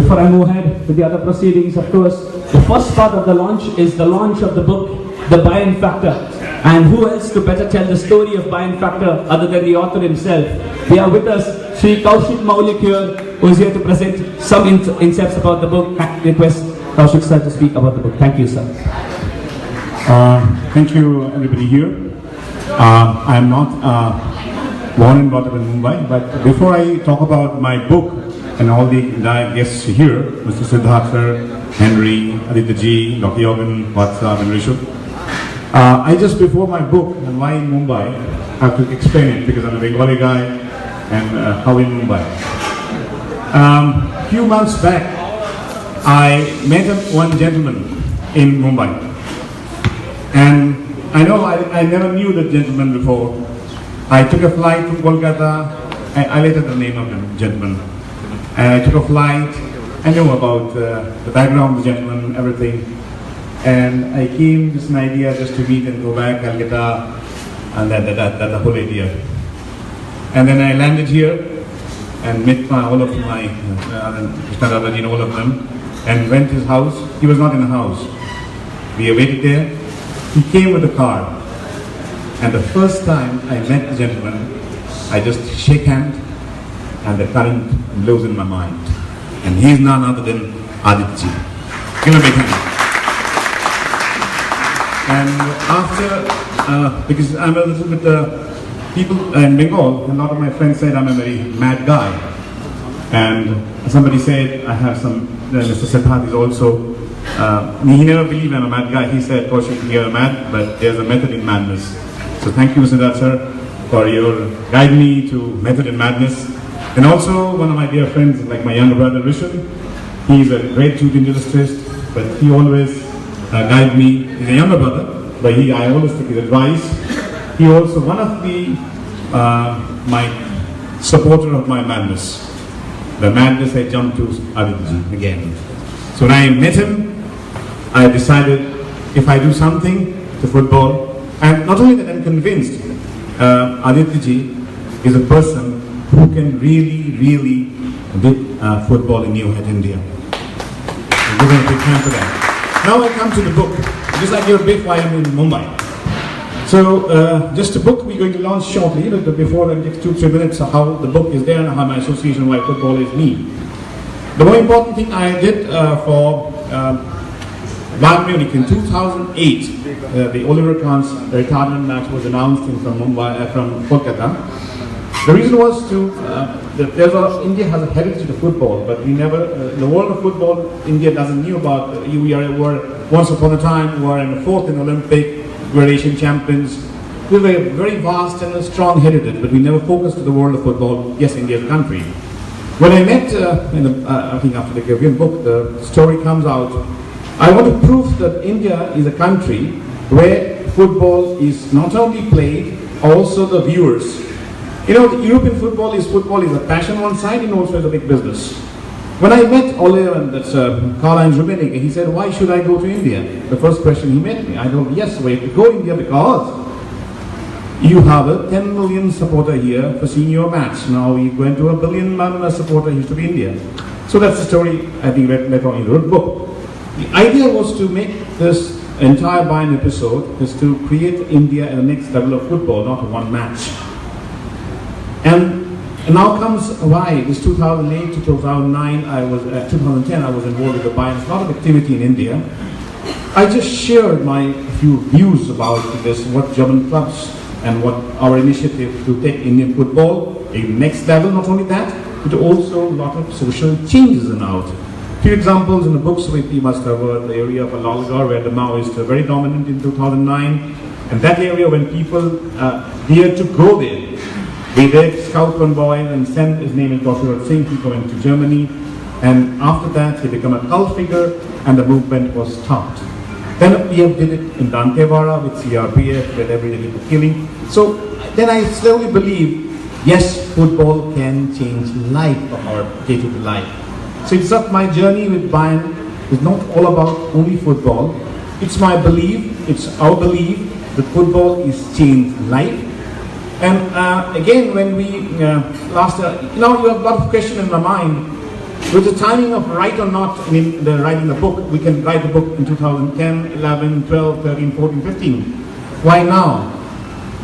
before I move ahead with the other proceedings, of course, the first part of the launch is the launch of the book, The Bayern Factor. And who else to better tell the story of Bayern Factor other than the author himself? We are with us, Mr Kaushik Moulik here, who is here to present some insights about the book. I request Kaushik sir to speak about the book. Thank you, sir. Thank you, everybody here. I am not born and brought up in Mumbai, but before I talk about my book and all the guests here, Mr. Siddharth sir, Henry, Aditya ji, Dr. Yogan, Vatsab and Rishabh, I just before my book and why in Mumbai, have to explain it because I'm a Bengali guy and how in Mumbai. Few months back, I met one gentleman in Mumbai, and I know I never knew that gentleman before. I took a flight from Kolkata. I later the name of the gentleman. And I took a flight. I know about the background of the gentleman, everything. And I came with an idea just to meet and go back, Calcutta, and that the whole idea. And then I landed here and met all of my, Krishna Dadaji, all of them, and went to his house. He was not in the house. We waited there. He came with a car. And the first time I met the gentleman, I just shake hand and the current blows in my mind. And he is none other than Aditya. Give him a big hand. And after, because I'm a little bit, people in Bengal, a lot of my friends said I'm a very mad guy. And somebody said I have some, Mr. Siddharth is also, he never believed I'm a mad guy. He said, Kaushik, you're mad, but there's a method in madness. So thank you, Mr. Siddharth sir, for your guide me to method in madness. And also one of my dear friends, like my younger brother Rishabh, he's a great jute industrialist, but he always guide me. He's a younger brother, but I always take his advice. He also one of the my supporter of my madness. The madness I jumped to Aditya again. So when I met him, I decided if I do something to football, and not only that, I'm convinced Aditya ji is a person who can really do football in New Head, India. And we're going to take time for that. Now I come to the book, just like your big why I'm in Mumbai. So just the book we're going to launch shortly, but before the next 2-3 minutes of how the book is there and how my association why football is me. The more important thing I did for Bayern Munich in 2008, the Oliver Kahn's retirement match was announced from Mumbai, from Kolkata. The reason was to, India has a heritage of football, but we never, the world of football, India doesn't know about. We were once upon a time, we were in the 4th in Olympic, we were Asian champions. We were very vast and a strong heritage, but we never focused on the world of football. Yes, India's country. When I met, I think after the Caribbean book, the story comes out. I want to prove that India is a country where football is not only played, also the viewers. You know, the European football is a passion on one side and also is a big business. When I met Oliver and that's Karl-Heinz Rummenigge, he said, why should I go to India? The first question he met me, I told him, yes, we have to go to India because you have a 10 million supporter here for seeing your match. Now we go into 1 billion supporter used to be India. So that's the story I think later on in the book. The idea was to make this entire Bayern episode is to create India at the next level of football, not one match. And now comes why this 2008 to 2009, 2010 I was involved with the Bayern. It's a lot of activity in India. I just shared my few views about this, what German clubs and what our initiative to take Indian football to the next level. Not only that, but also a lot of social changes are out. Few examples in the books we must cover the area of Alalgarh where the Maoists were very dominant in 2009, and that area when people dared to go there. We did scout one boy and send his name is Dr. Singh. He went to Germany, and after that he became a cult figure, and the movement was stopped. Then we did it in Dantewara with CRPF, where every day people killing. So then I slowly believe, yes, football can change life of our day-to-day life. So it's not my journey with Bayern. It's not all about only football. It's my belief. It's our belief that football is changed life. And again, when we you have a lot of questions in my mind. with the timing of right or not, I mean, the writing the book, we can write the book in 2010, 11, 12, 13, 14, 15. Why now?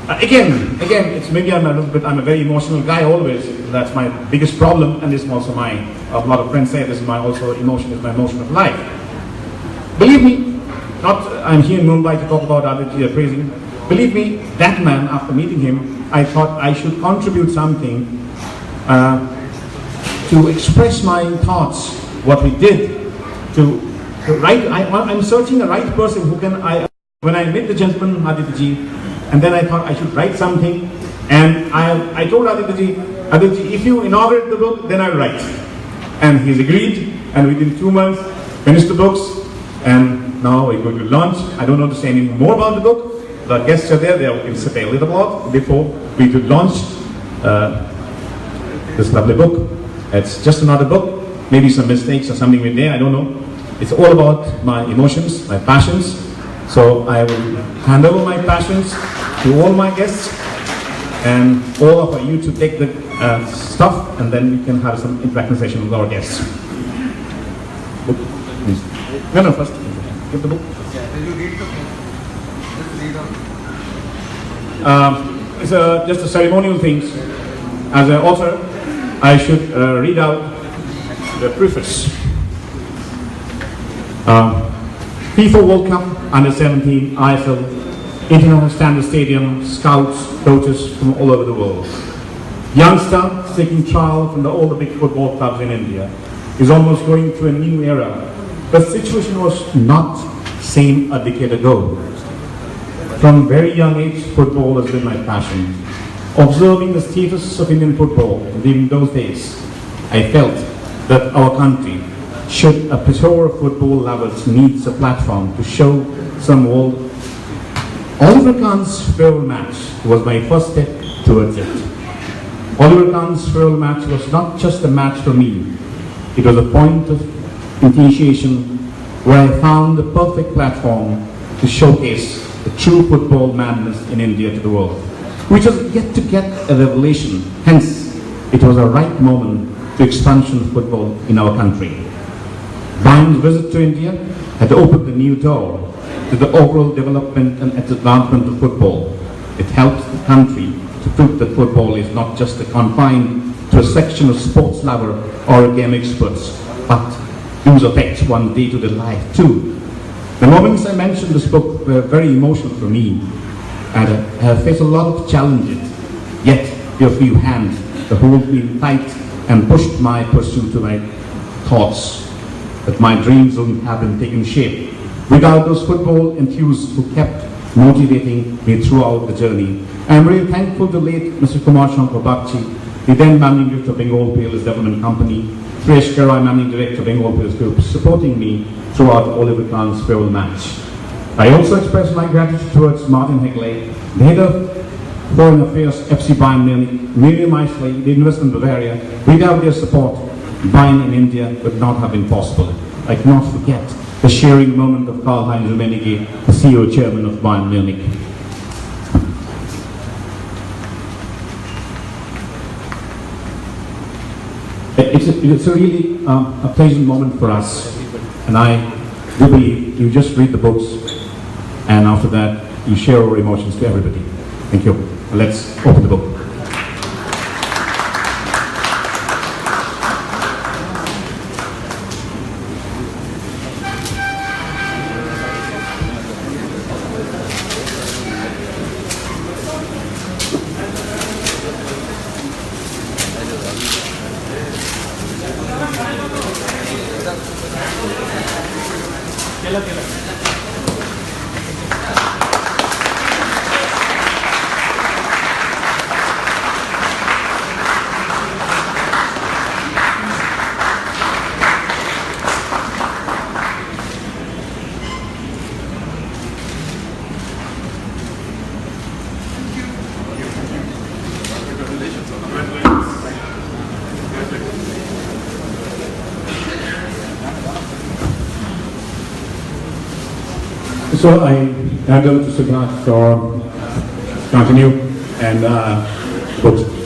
Again, it's maybe I'm a very emotional guy always. That's my biggest problem, and this is also a lot of friends say this is my emotion of life. Believe me, I'm here in Mumbai to talk about Aditya praising. Believe me, that man, after meeting him, I thought I should contribute something to express my thoughts, what we did, to write. I'm searching the right person who can, when I met the gentleman, Aditya ji, and then I thought I should write something, and I told Aditya ji, if you inaugurate the book, then I'll write. And he's agreed, and within 2 months, finished the books, and now we're going to launch. I don't know to say any more about the book. The guests are there, they will say a little about before we could launch this lovely book. It's just another book, maybe some mistakes or something in there, I don't know. It's all about my emotions, my passions. So I will hand over my passions to all my guests and all of you to take the stuff, and then we can have some interactive session with our guests. Book, please. No, first, get the book. Will you read the book? Just read on. It's just a ceremonial thing. As an author, I should read out the preface. FIFA World Cup Under 17, ISL, International Standard Stadium, scouts, coaches from all over the world. Youngster seeking trial from all the big football clubs in India is almost going to a new era. The situation was not same a decade ago. From very young age, football has been my passion. Observing the status of Indian football during those days, I felt that our country, should a plethora of football lovers, needs a platform to show some world. Oliver Kahn's farewell match was my first step towards it. Oliver Kahn's farewell match was not just a match for me. It was a point of initiation where I found the perfect platform to showcase the true football madness in India to the world, which was yet to get a revelation. Hence, it was a right moment to expansion of football in our country. Bayern's visit to India had opened a new door to the overall development and advancement of football. It helped the country to prove that football is not just confined to a section of sports lover or game experts, but use affects one day-to-day life too. The moments I mentioned this book were very emotional for me, and I have faced a lot of challenges, yet your few hands that hold me tight and pushed my pursuit to my thoughts, that my dreams wouldn't have been taken shape without those football enthusiasts who kept motivating me throughout the journey. I am really thankful to late Mr. Kumar Shankar Bakchi, the then Managing Director of Bengal Palace Development Company, Suresh Karai, Managing Director of Bengal Palace Group, supporting me throughout Oliver Kahn's farewell match. I also express my gratitude towards Martin Hegley, the head of Foreign Affairs, FC Bayern Munich, Miriam Eisley, the Investment Bavaria. Without their support, Bayern in India would not have been possible. I cannot forget the sharing moment of Karl-Heinz Rummenigge, the CEO Chairman of Bayern Munich. It's a really a pleasant moment for us, and I do believe you just read the books, and after that you share our emotions to everybody. Thank you. Let's open the book. So I hand over to Siddharth for continue and books.